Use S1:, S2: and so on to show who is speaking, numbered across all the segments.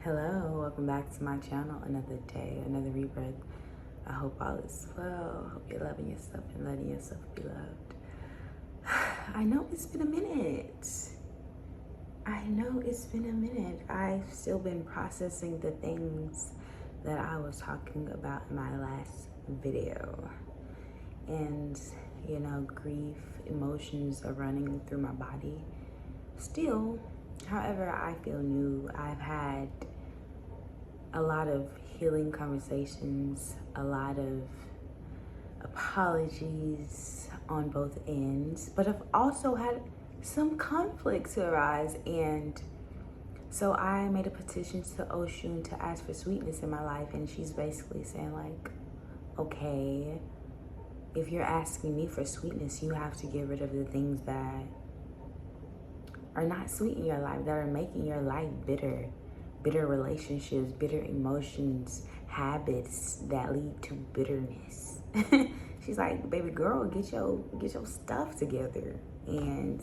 S1: Hello, welcome back to my channel. Another day, another rebirth. I hope all is well. I hope you're loving yourself and letting yourself be loved. I know it's been a minute. I've still been processing the things that I was talking about in my last video. And, grief, emotions are running through my body. Still, however, I feel new. I've had a lot of healing conversations, a lot of apologies on both ends, but I've also had some conflicts arise. And so I made a petition to Oshun to ask for sweetness in my life, and she's basically saying like, okay, if you're asking me for sweetness, you have to get rid of the things that are not sweet in your life, that are making your life bitter. Bitter relationships, bitter emotions, habits that lead to bitterness. She's like, baby girl, get your stuff together. And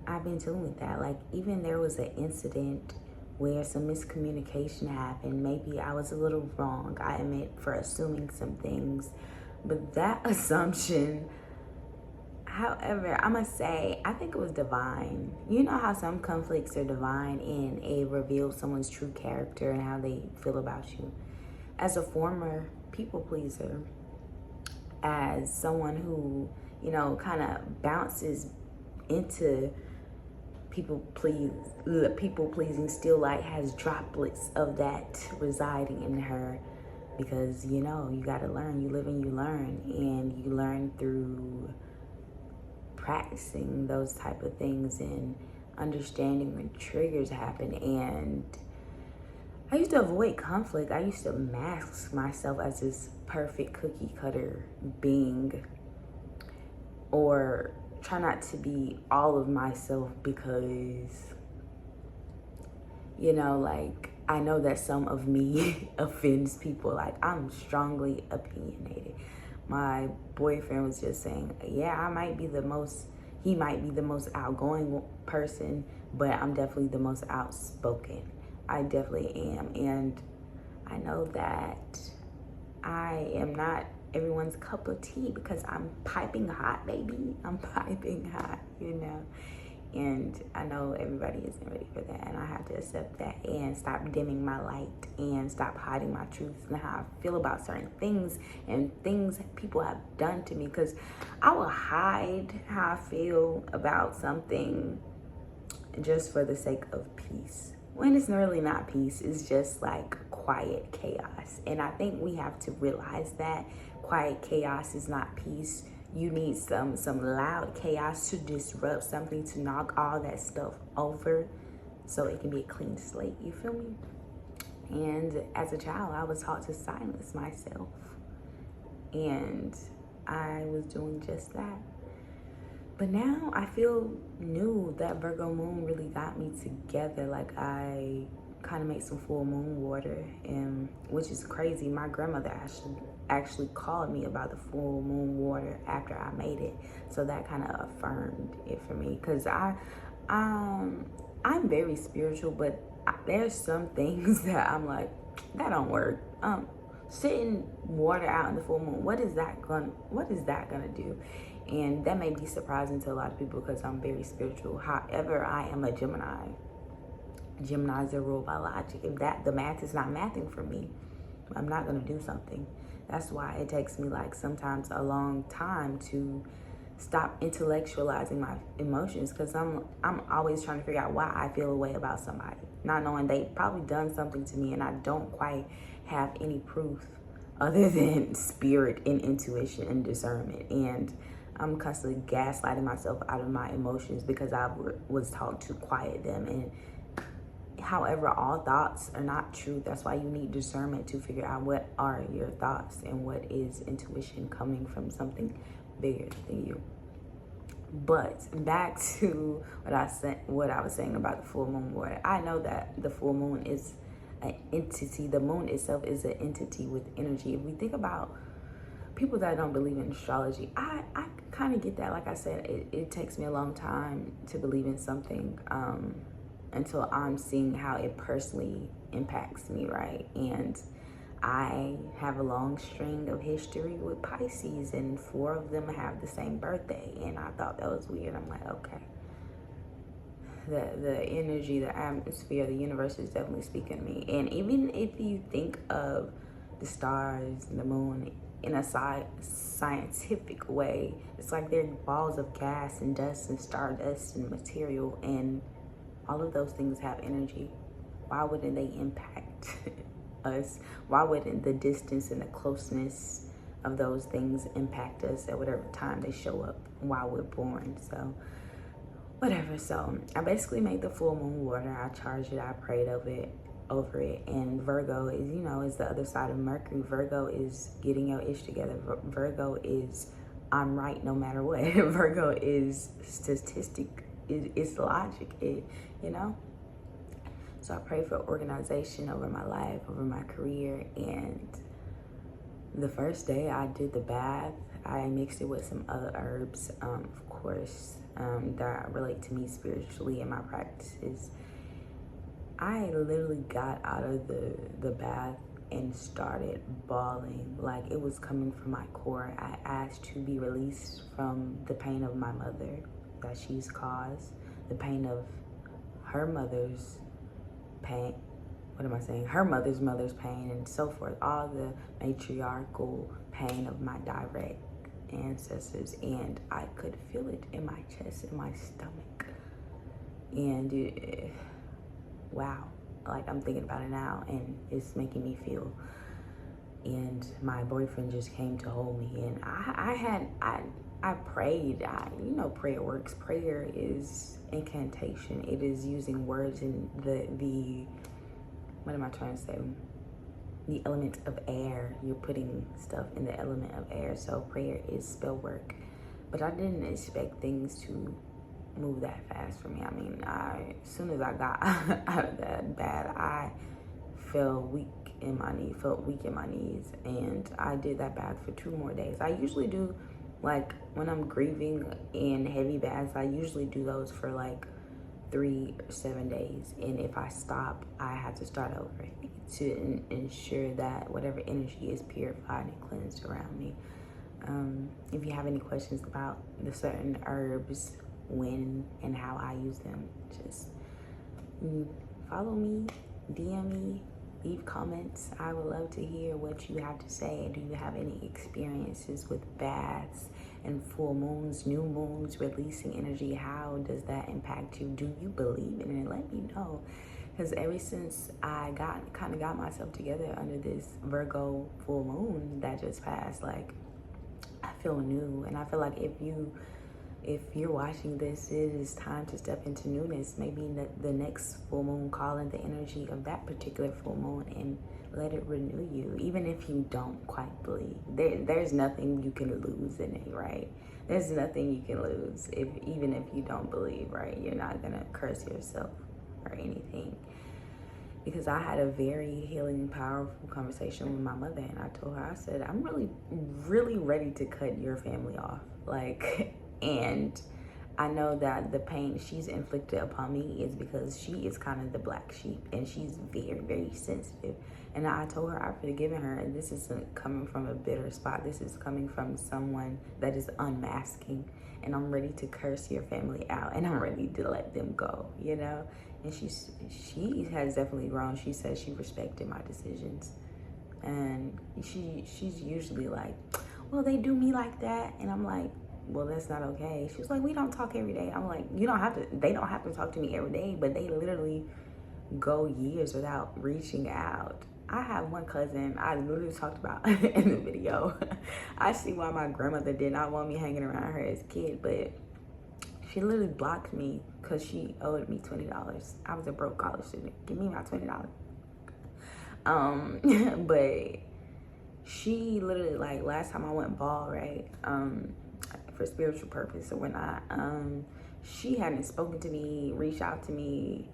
S1: I've been dealing with that. Like, even there was an incident where some miscommunication happened. Maybe I was a little wrong, I admit, for assuming some things. But that assumption, however, I must say, I think it was divine. You know how some conflicts are divine and it reveals someone's true character and how they feel about you. As a former people pleaser, as someone who, kind of bounces into people pleasing, still like has droplets of that residing in her. Because, you got to learn. You live and you learn. And you learn through practicing those type of things and understanding when triggers happen. And I used to avoid conflict. I used to mask myself as this perfect cookie cutter being, or try not to be all of myself, because I know that some of me offends people. Like, I'm strongly opinionated. My boyfriend was just saying, yeah, he might be the most outgoing person, but I'm definitely the most outspoken. I definitely am. And I know that I am not everyone's cup of tea, because I'm piping hot, baby. I'm piping hot, And I know everybody isn't ready for that, and I have to accept that and stop dimming my light and stop hiding my truth and how I feel about certain things and things people have done to me, because I will hide how I feel about something just for the sake of peace. When it's really not peace, it's just like quiet chaos. And I think we have to realize that quiet chaos is not peace. You need some loud chaos to disrupt something, to knock all that stuff over so it can be a clean slate. You feel me? And as a child, I was taught to silence myself. And I was doing just that. But now I feel new. That Virgo moon really got me together. Like, I kind of made some full moon water, and which is crazy. My grandmother actually called me about the full moon water after I made it, so that kind of affirmed it for me. Because I'm very spiritual, but there's some things that I'm like, that don't work. Sitting water out in the full moon, what is that gonna do? And that may be surprising to a lot of people, because I'm very spiritual. However, I am a Gemini. Geminis are ruled by logic. If the math is not mathing for me, I'm not gonna do something. That's why it takes me like sometimes a long time to stop intellectualizing my emotions, because I'm always trying to figure out why I feel a way about somebody, not knowing they probably done something to me and I don't quite have any proof other than spirit and intuition and discernment. And I'm constantly gaslighting myself out of my emotions because I was taught to quiet them. And however, all thoughts are not true. That's why you need discernment to figure out what are your thoughts and what is intuition coming from something bigger than you. But back to what I was saying about the full moon water. I know that the full moon is an entity. The moon itself is an entity with energy. If we think about people that don't believe in astrology, I kind of get that. Like I said, it takes me a long time to believe in something. until I'm seeing how it personally impacts me, right? And I have a long string of history with Pisces, and 4 of them have the same birthday, and I thought that was weird. I'm like, okay, the energy, the atmosphere, the universe is definitely speaking to me. And even if you think of the stars and the moon in a scientific way, it's like they're balls of gas and dust and stardust and material, and all of those things have energy. Why wouldn't they impact us? Why wouldn't the distance and the closeness of those things impact us at whatever time they show up while we're born? So whatever. So I basically made the full moon water. I charged it. I prayed over it. And Virgo is, you know, is the other side of Mercury. Virgo is getting your ish together. Virgo is I'm right no matter what. Virgo is statistic. It's logic. You know. So I pray for organization over my life, over my career. And the first day I did the bath, I mixed it with some other herbs, of course, that relate to me spiritually in my practices. I literally got out of the bath and started bawling, like it was coming from my core. I asked to be released from the pain of my mother that she's caused, the pain of her mother's pain, her mother's pain, and so forth, all the matriarchal pain of my direct ancestors. And I could feel it in my chest, in my stomach, and wow, like I'm thinking about it now and it's making me feel. And my boyfriend just came to hold me, and I prayed. You know, prayer works. Prayer is incantation. It is using words in the what am I trying to say? The element of air. You're putting stuff in the element of air. So prayer is spell work. But I didn't expect things to move that fast for me. I mean, as soon as I got out of that bath, I felt weak in my knees, and I did that bath for 2 more days. I usually do, like, when I'm grieving in heavy baths, I usually do those for like 3 or 7 days, and if I stop, I have to start over to ensure that whatever energy is purified and cleansed around me. If you have any questions about the certain herbs, when and how I use them, just follow me, DM me, leave comments. I would love to hear what you have to say. Do you have any experiences with baths and full moons, new moons, releasing energy? How does that impact you? Do you believe in it? Let me know. Because ever since I kind of got myself together under this Virgo full moon that just passed, like, I feel new. And I feel like if you're watching this, it is time to step into newness. Maybe the next full moon, call in the energy of that particular full moon and let it renew you. Even if you don't quite believe, there's nothing you can lose in it, right? There's nothing you can lose even if you don't believe, right? You're not gonna curse yourself or anything. Because I had a very healing, powerful conversation with my mother, and I told her, I said, I'm really, really ready to cut your family off. Like, and I know that the pain she's inflicted upon me is because she is kind of the black sheep, and she's very, very sensitive. And I told her I've forgiven her, and this isn't coming from a bitter spot. This is coming from someone that is unmasking, and I'm ready to curse your family out, and I'm ready to let them go, you know? And she has definitely grown. She says she respected my decisions, and she's usually like, well, they do me like that, and I'm like, well, that's not okay. She was like, we don't talk every day. I'm like, they don't have to talk to me every day, but they literally go years without reaching out. I have one cousin I literally talked about in the video. I see why my grandmother did not want me hanging around her as a kid, but she literally blocked me because she owed me $20. I was a broke college student. Give me my $20. But she literally, like, last time I went bald, right? For spiritual purpose or whatnot, she hadn't spoken to me, reached out to me,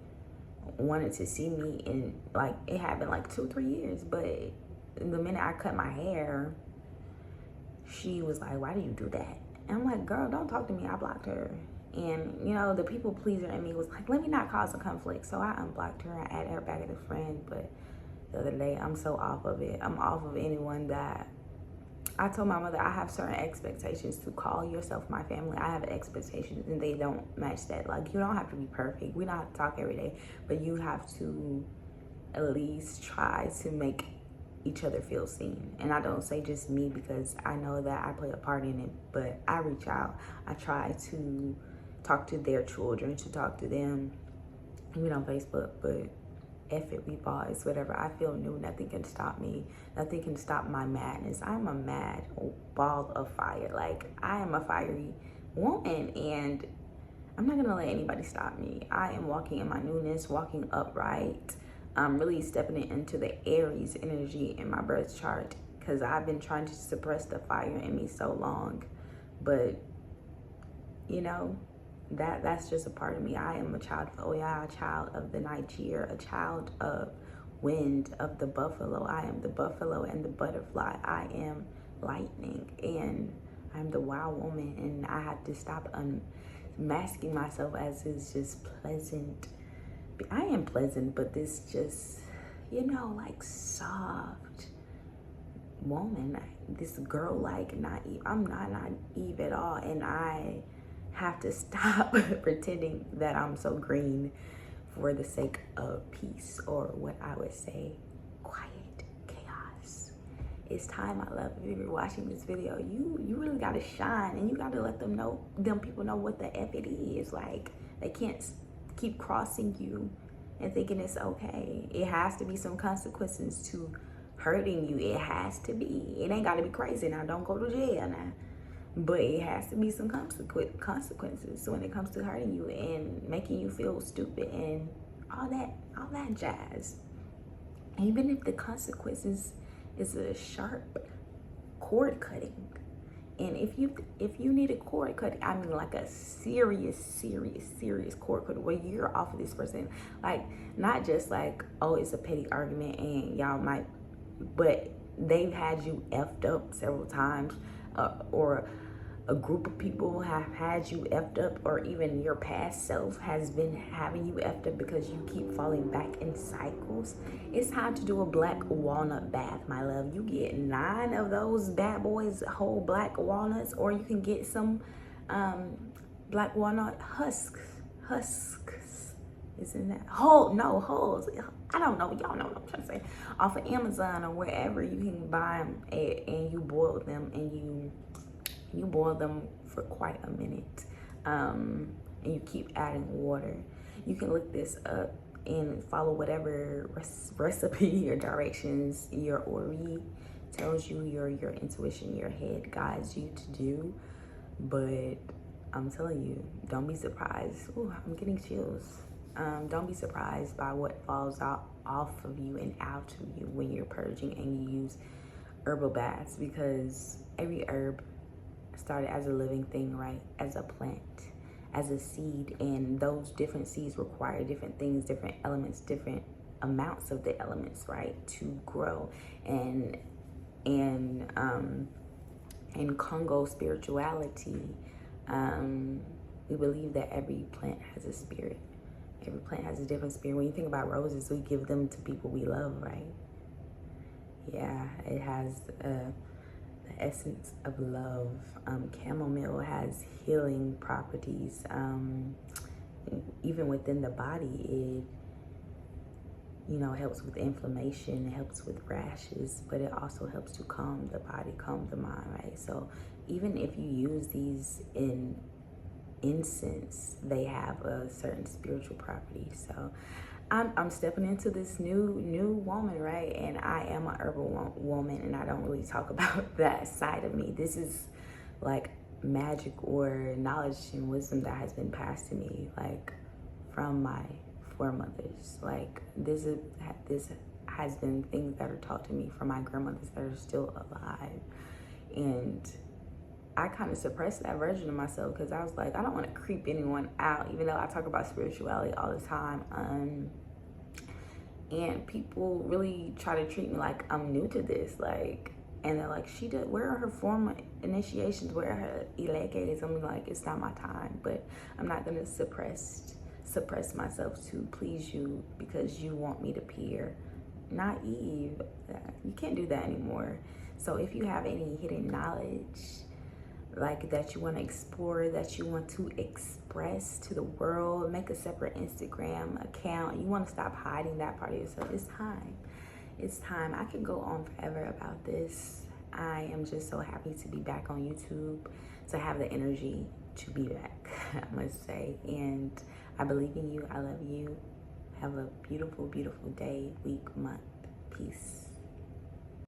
S1: wanted to see me, and like it had been like 2-3 years. But the minute I cut my hair, she was like, why do you do that? And I'm like, girl, don't talk to me. I blocked her. And, you know, the people pleaser in me was like, let me not cause a conflict. So I unblocked her. I added her back as a friend. But the other day, I'm so off of it. I'm off of anyone that... I told my mother I have certain expectations to call yourself my family. I have expectations and they don't match that. Like, you don't have to be perfect. We don't have to talk every day. But you have to at least try to make each other feel seen. And I don't say just me because I know that I play a part in it. But I reach out. I try to talk to their children, to talk to them, even on Facebook. But F it, we boys, whatever. I feel new. Nothing can stop me. Nothing can stop my madness. I'm a mad ball of fire. Like, I am a fiery woman, and I'm not gonna let anybody stop me. I am walking in my newness, walking upright. I'm really stepping into the Aries energy in my birth chart because I've been trying to suppress the fire in me so long. But, you know, that's just a part of me. I am a child of Oya, a child of the Niger, a child of wind, of the buffalo. I am the buffalo and the butterfly. I am lightning, and I'm the wild woman, and I have to stop unmasking myself as is just pleasant. I am pleasant, but this just, you know, like soft woman, this girl, like naive. I'm not naive at all, and I have to stop pretending that I'm so green for the sake of peace, or what I would say, quiet chaos. It's time, my love. If you're watching this video, you really gotta shine, and you gotta let them people know what the F it is. Like, they can't keep crossing you and thinking it's okay. It has to be some consequences to hurting you. It has to be. It ain't gotta be crazy. Now, don't go to jail now. But it has to be some consequences when it comes to hurting you and making you feel stupid and all that jazz. Even if the consequences is a sharp cord cutting. And if you need a cord cut, I mean like a serious cord cut where you're off of this person. Like, not just like, oh, it's a petty argument and y'all might, but they've had you effed up several times, or a group of people have had you effed up, or even your past self has been having you effed up because you keep falling back in cycles. It's time to do a black walnut bath, my love. You get 9 of those bad boys, whole black walnuts, or you can get some black walnut husks. Isn't that hulls? I don't know. Y'all know what I'm trying to say. Off of Amazon or wherever you can buy them, and you boil them, and you boil them for quite a minute, and you keep adding water. You can look this up and follow whatever recipe or directions your Ori tells you, your intuition, your head guides you to do. But I'm telling you, don't be surprised. Ooh, I'm getting chills. Don't be surprised by what falls off of you and out of you when you're purging and you use herbal baths, because every herb started as a living thing, right? As a plant, as a seed, and those different seeds require different things, different elements, different amounts of the elements, right, to grow. And in Congo spirituality, we believe that every plant has a spirit. Every plant has a different spirit. When you think about roses, we give them to people we love, right? Yeah, it has the essence of love. Chamomile has healing properties. Even within the body, it helps with inflammation, it helps with rashes, but it also helps to calm the body, calm the mind, right? So even if you use these in incense, they have a certain spiritual property. So I'm stepping into this new woman, right? And I am a herbal woman, and I don't really talk about that side of me. This is like magic or knowledge and wisdom that has been passed to me, like from my foremothers. Like this has been things that are taught to me from my grandmothers that are still alive. And I kind of suppressed that version of myself because I was like, I don't want to creep anyone out, even though I talk about spirituality all the time. And people really try to treat me like I'm new to this. Like, And they're like, she did, where are her formal initiations? Where are her eleques? I'm like, it's not my time, but I'm not gonna suppress myself to please you because you want me to appear naive. You can't do that anymore. So if you have any hidden knowledge, like that you want to explore, that you want to express to the world, make a separate Instagram account. You want to stop hiding that part of yourself. It's time. It's time. I could go on forever about this. I am just so happy to be back on YouTube, to have the energy to be back, I must say. And I believe in you. I love you. Have a beautiful, beautiful day, week, month. Peace.